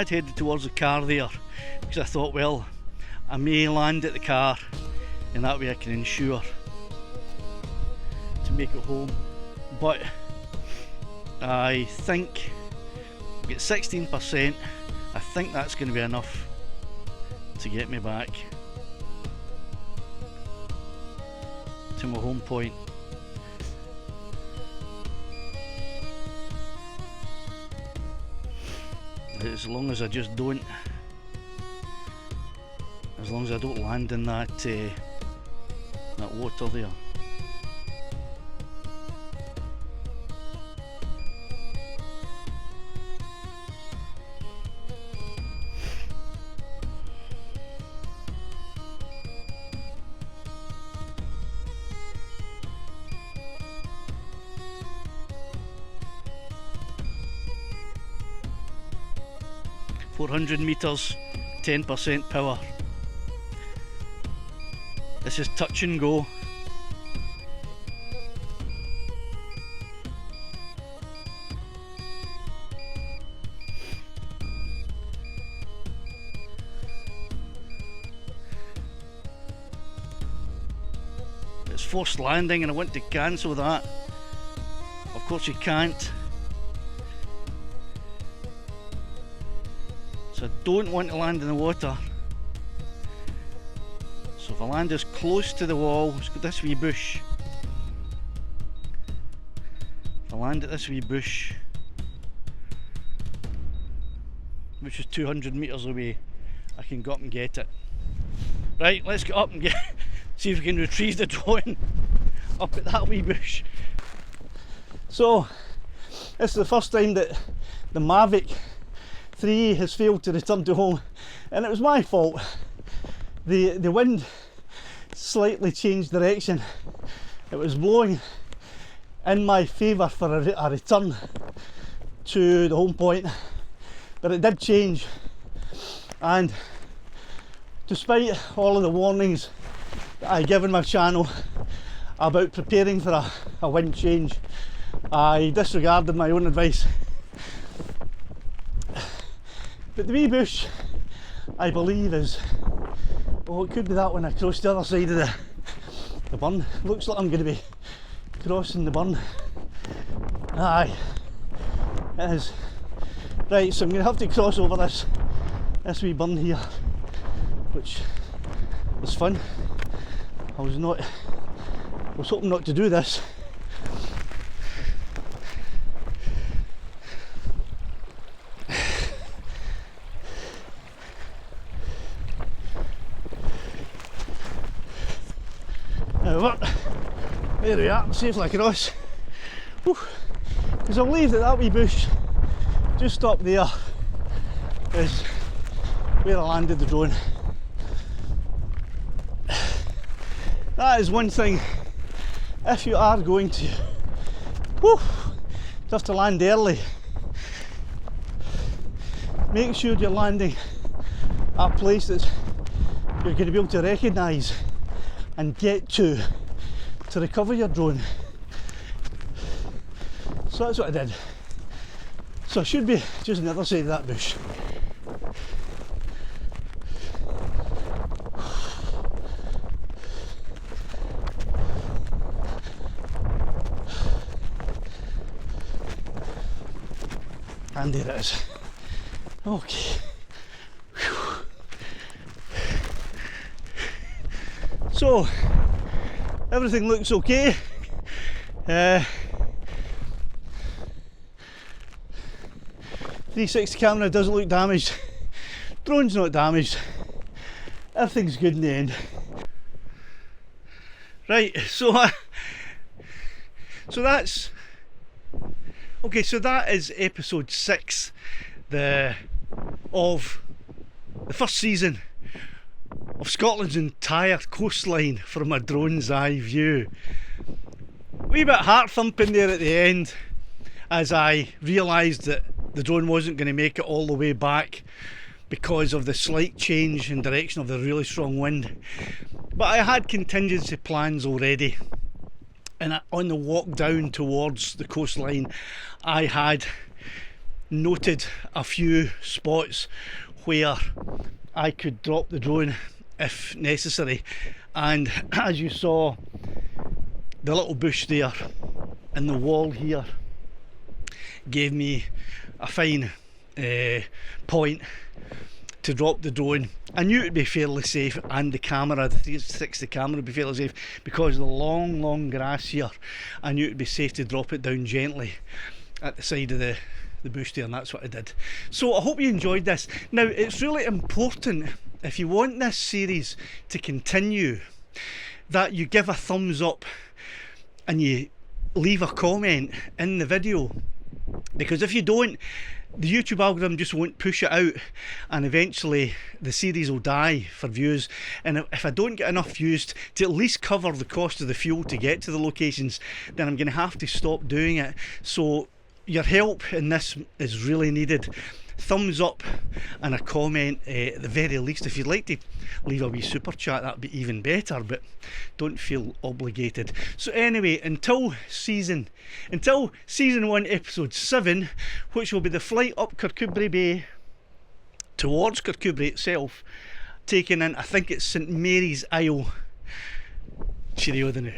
had headed towards the car there because I thought, well, I may land at the car and that way I can ensure to make it home. But I think I'll get 16%. I think that's going to be enough to get me back to my home point. As long as I just don't, as long as I don't land in that that water there. .400 meters, 10% power. This is touch and go. It's forced landing and I want to cancel that. Of course you can't. So I don't want to land in the water. So if I land as close to the wall, it's got this wee bush. If I land at this wee bush, which is 200 meters away, I can go up and get it. Right, let's get up and get, see if we can retrieve the drone up at that wee bush. So this is the first time that the Mavic 3 has failed to return to home, and it was my fault. The wind slightly changed direction. It was blowing in my favour for a return to the home point, but it did change, and despite all of the warnings that I give in my channel about preparing for a wind change, I disregarded my own advice. But the wee bush, I believe, is, oh, it could be that one across the other side of the burn. Looks like I'm going to be crossing the burn. Aye, it is. Right, so I'm going to have to cross over this wee burn here, which is fun. I was hoping not to do this. There we are, safely across. Because I believe that wee bush just up there is where I landed the drone. That is one thing, if you are going to have to land early, make sure you're landing at a place that you're going to be able to recognise and get to recover your drone. So that's what I did. So I should be just on the other side of that bush. And there it is. Okay. Whew. So everything looks okay. 360 camera doesn't look damaged. Drone's not damaged. Everything's good in the end. Right, so that's okay. So that is episode 6, of the first season of Scotland's entire coastline from a drone's eye view. Wee bit heart thumping there at the end as I realised that the drone wasn't going to make it all the way back because of the slight change in direction of the really strong wind. But I had contingency plans already, and on the walk down towards the coastline I had noted a few spots where I could drop the drone if necessary, and as you saw, the little bush there in the wall here gave me a fine point to drop the drone. I knew it would be fairly safe, and the camera, the 360 camera, would be fairly safe because of the long grass here. I knew it would be safe to drop it down gently at the side of the bush there, and that's what I did. So I hope you enjoyed this. Now, it's really important, if you want this series to continue, that you give a thumbs up and you leave a comment in the video, because if you don't, the YouTube algorithm just won't push it out, and eventually the series will die for views. And if I don't get enough views to at least cover the cost of the fuel to get to the locations, then I'm going to have to stop doing it. So your help in this is really needed. Thumbs up and a comment at the very least. If you'd like to leave a wee super chat, that'd be even better, but don't feel obligated. So anyway, until season 1 episode 7, which will be the flight up Kirkcudbright Bay towards Kirkcudbright itself, taking in, I think it's St Mary's Isle. Cheerio the now.